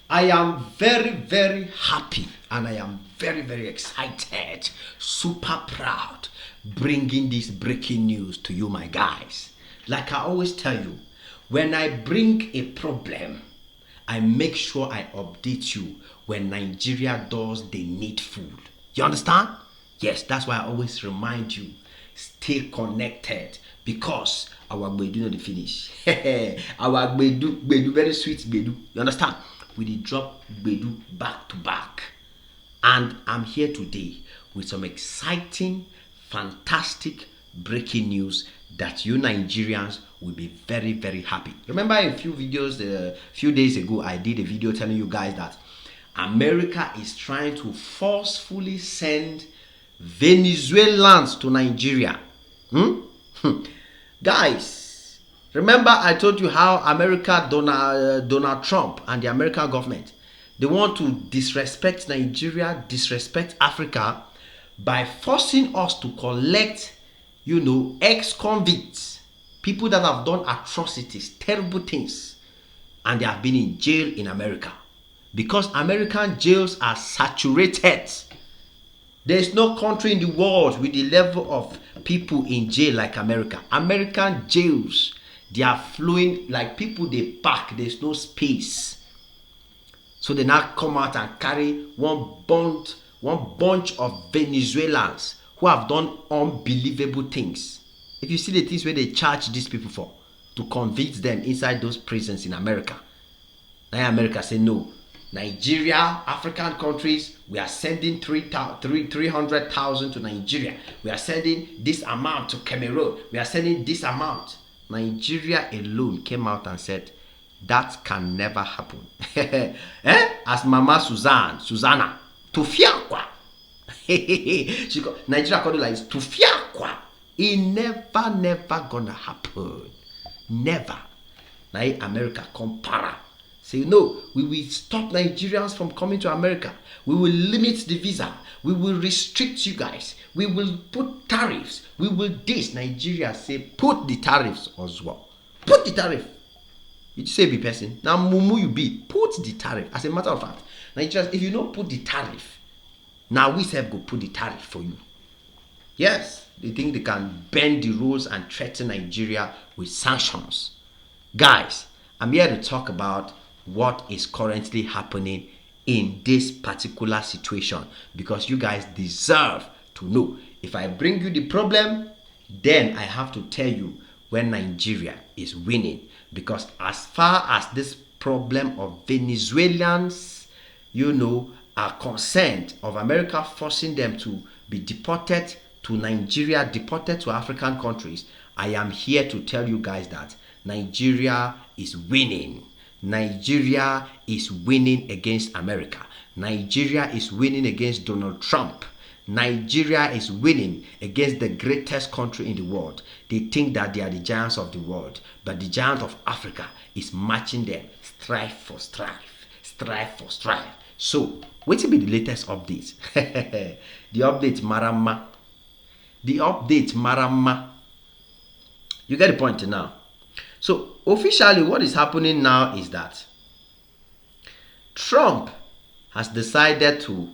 I am very, very happy and I am very, very excited, super proud, bringing this breaking news to you, my guys. Like I always tell you, when I bring a problem, I make sure I update you when Nigeria does the needful. You understand? Yes, that's why I always remind you, stay connected because our gbedu no dey finish. Our gbedu very sweet gbedu. You understand? We dey drop gbedu back to back. And I'm here today with some exciting, fantastic breaking news that you Nigerians will be very, very happy. Remember a few videos, a few days ago, I did a video telling you guys that America is trying to forcefully send Venezuelans to Nigeria. Guys, remember I told you how America, Donald Trump and the American government, they want to disrespect Nigeria, disrespect Africa by forcing us to collect, ex-convicts, people that have done atrocities, terrible things, and they have been in jail in America. Because American jails are saturated. There is no country in the world with the level of people in jail like America. American jails, they are flowing like people they pack. There's no space. So they now come out and carry one bunch of Venezuelans who have done unbelievable things. If you see the things where they charge these people for, to convict them inside those prisons in America. Now America say no. Nigeria, African countries, we are sending 300,000 to Nigeria. We are sending this amount to Cameroon. We are sending this amount. Nigeria alone came out and said, that can never happen. As Mama Susanna, Tufiakwa. Nigeria called it like Tufiakwa. It never gonna happen. Never. Now America compara. Say no, we will stop Nigerians from coming to America. We will limit the visa. We will restrict you guys. We will put tariffs. We will this. Nigeria say put the tariffs as well. Put the tariff. You say be person. Now mumu you be. Put the tariff. As a matter of fact, Nigerians, if you don't put the tariff, now we self go put the tariff for you. Yes, they think they can bend the rules and threaten Nigeria with sanctions. Guys, I'm here to talk about what is currently happening in this particular situation because you guys deserve to know. If I bring you the problem, then I have to tell you when Nigeria is winning, because as far as this problem of Venezuelans are concerned, of America forcing them to be deported to Nigeria, deported to African countries, I am here to tell you guys that Nigeria is winning. Nigeria is winning against America. Nigeria is winning against Donald Trump. Nigeria is winning against the greatest country in the world. They think that they are the giants of the world, but the giant of Africa is matching them, strive for strife, strive for strife. So, what will be the latest update? The update Marama. The update Marama. You get the point now. So officially what is happening now is that Trump has decided to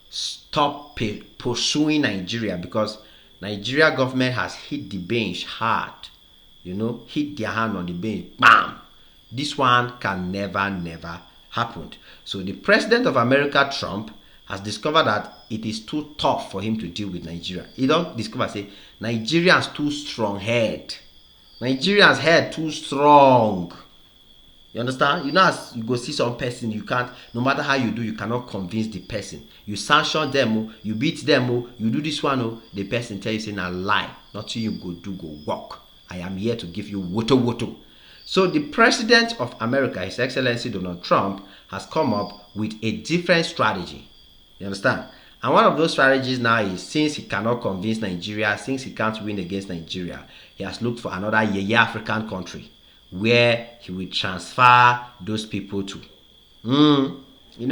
stop pursuing Nigeria because Nigeria government has hit the bench hard. Hit their hand on the bench. Bam! This one can never happen. So the president of America, Trump, has discovered that it is too tough for him to deal with Nigeria. He don't discover, say, Nigerians too strong head. Nigerians head too strong. You understand? As you go see some person, you can't, no matter how you do, you cannot convince the person. You sanction them, you beat them, you do this one, the person tell you saying a lie. Nothing you go do, go walk. I am here to give you woto. So the president of America, His Excellency Donald Trump, has come up with a different strategy. You understand? And one of those strategies now is, since he cannot convince Nigeria, since he can't win against Nigeria, he has looked for another African country where he will transfer those people to.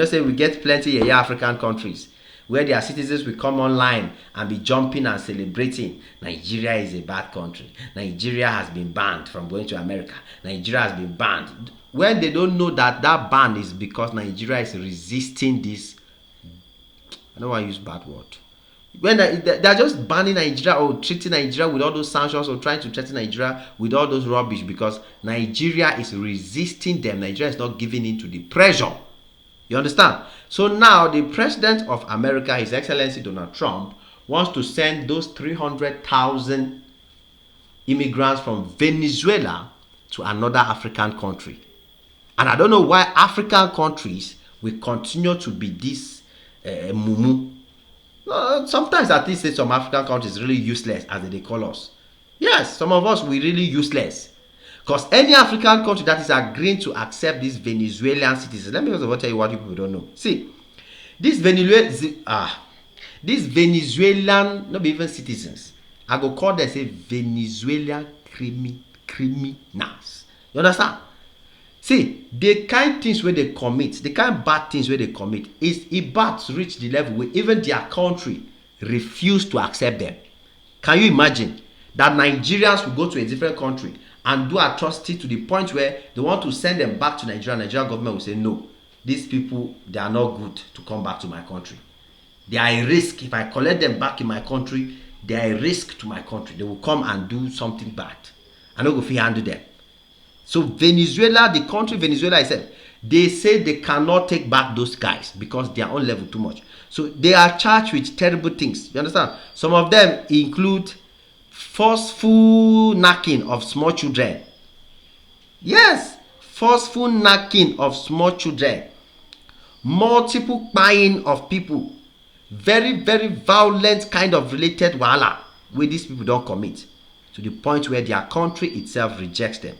Say we get plenty African countries, where their citizens will come online and be jumping and celebrating. Nigeria is a bad country. Nigeria has been banned from going to America. Nigeria has been banned. When they don't know that that ban is because Nigeria is resisting this. I don't want to use bad word. When they're just banning Nigeria or treating Nigeria with all those sanctions or trying to threaten Nigeria with all those rubbish because Nigeria is resisting them. Nigeria is not giving in to the pressure. You understand? So now the president of America, His Excellency Donald Trump, wants to send those 300,000 immigrants from Venezuela to another African country. And I don't know why African countries will continue to be this mumu. Sometimes at least some African countries really useless, as they call us. Yes, some of us we really useless. Because any African country that is agreeing to accept these Venezuelan citizens, let me first of all tell you what you people don't know. See, these Venezuelan, not even citizens, I go call them say Venezuelan criminals. You understand? See, the kind things where they commit, the kind bad things where they commit, is about to reach the level where even their country refuse to accept them. Can you imagine that Nigerians will go to a different country and do atrocity to the point where they want to send them back to Nigeria? Nigerian government will say, no, these people, they are not good to come back to my country. They are a risk. If I collect them back in my country, they are a risk to my country. They will come and do something bad. I don't go fit handle them. So Venezuela, the country Venezuela, I said, they say they cannot take back those guys because they are on level too much. So they are charged with terrible things. You understand? Some of them include forceful knacking of small children. Yes, forceful knacking of small children. Multiple buying of people. Very, very violent kind of related wahala where these people don't commit to the point where their country itself rejects them.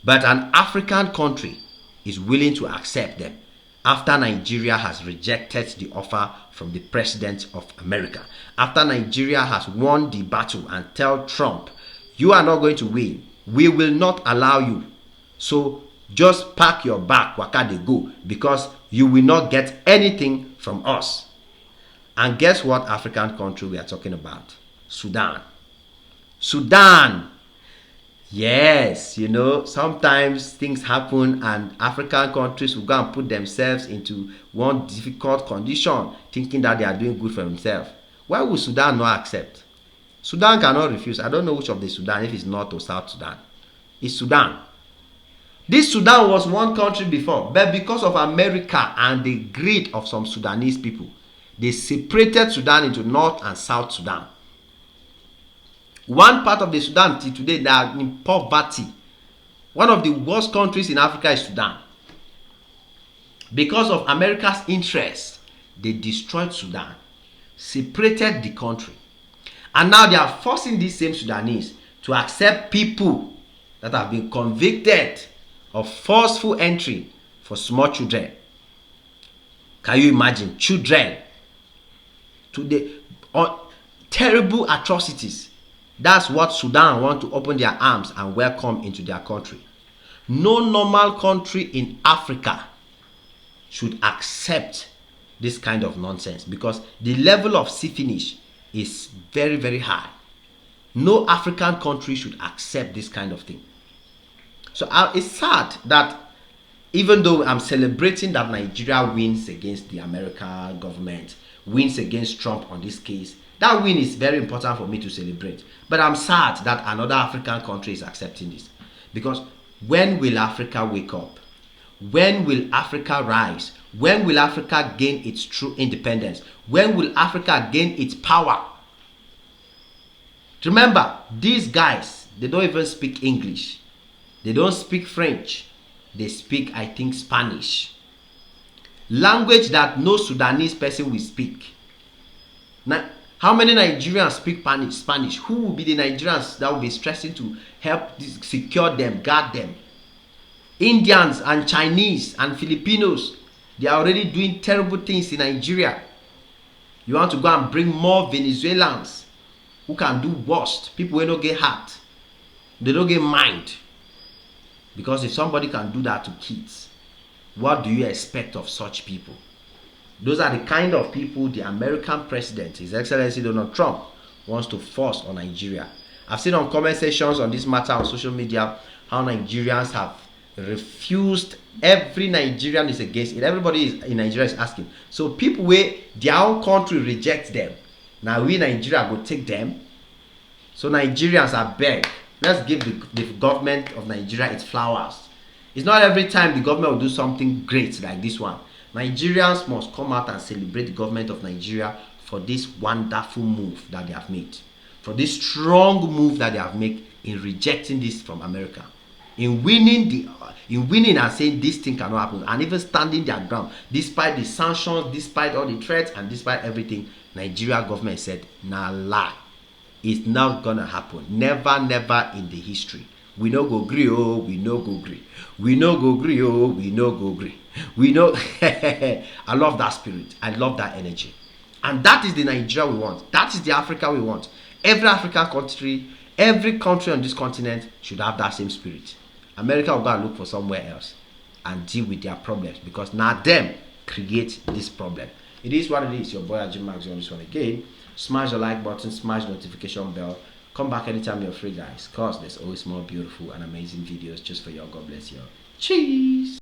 But an African country is willing to accept them after Nigeria has rejected the offer from the president of America. After Nigeria has won the battle and tell Trump, you are not going to win. We will not allow you. So just pack your bag, waka dey go, because you will not get anything from us. And guess what African country we are talking about? Sudan. Sudan. Yes, you know, sometimes things happen and African countries will go and put themselves into one difficult condition thinking that they are doing good for themselves. Why would Sudan not accept? Sudan cannot refuse. I don't know which of the Sudan, if it's North or South Sudan. It's Sudan. This Sudan was one country before, but because of America and the greed of some Sudanese people, they separated Sudan into North and South Sudan. One part of the Sudan till today, they are in poverty. One of the worst countries in Africa is Sudan. Because of America's interest, they destroyed Sudan, separated the country. And now they are forcing these same Sudanese to accept people that have been convicted of forceful entry for small children. Can you imagine? Children. To the terrible atrocities. That's what Sudan want to open their arms and welcome into their country. No normal country in Africa should accept this kind of nonsense because the level of syphilis is very, very high. No African country should accept this kind of thing. So it's sad that even though I'm celebrating that Nigeria wins against the American government, wins against Trump on this case, that win is very important for me to celebrate. But I'm sad that another African country is accepting this. Because when will Africa wake up? When will Africa rise? When will Africa gain its true independence? When will Africa gain its power? Remember, these guys, they don't even speak English. They don't speak French. They speak, I think, Spanish. Language that no Sudanese person will speak. Now, how many Nigerians speak Spanish? Who will be the Nigerians that will be stressing to help secure them, guard them? Indians and Chinese and Filipinos, they are already doing terrible things in Nigeria. You want to go and bring more Venezuelans who can do worst. People who don't get hurt. They don't get mind. Because if somebody can do that to kids, what do you expect of such people? Those are the kind of people the American president, His Excellency Donald Trump, wants to force on Nigeria. I've seen on comment sections on this matter on social media how Nigerians have refused. Every Nigerian is against it. Everybody in Nigeria is asking. So people where their own country rejects them, now we Nigeria go take them. So Nigerians are beg. Let's give the government of Nigeria its flowers. It's not every time the government will do something great like this one. Nigerians must come out and celebrate the government of Nigeria for this wonderful move that they have made. For this strong move that they have made in rejecting this from America. In winning and saying this thing cannot happen, and even standing their ground despite the sanctions, despite all the threats, and despite everything. Nigeria government said, nah lie, it's not gonna happen. Never in the history. We no go gree, oh, we no go gree. We no go gree, oh, we no go gree. We know. I love that spirit. I love that energy. And that is the Nigeria we want. That is the Africa we want. Every African country, every country on this continent should have that same spirit. America will go and look for somewhere else and deal with their problems, because now them create this problem. It is what it is. Your boy Jim Max on this one again. Smash the like button, smash the notification bell. Come back anytime you're free, guys, because there's always more beautiful and amazing videos just for you. God bless you. Cheese.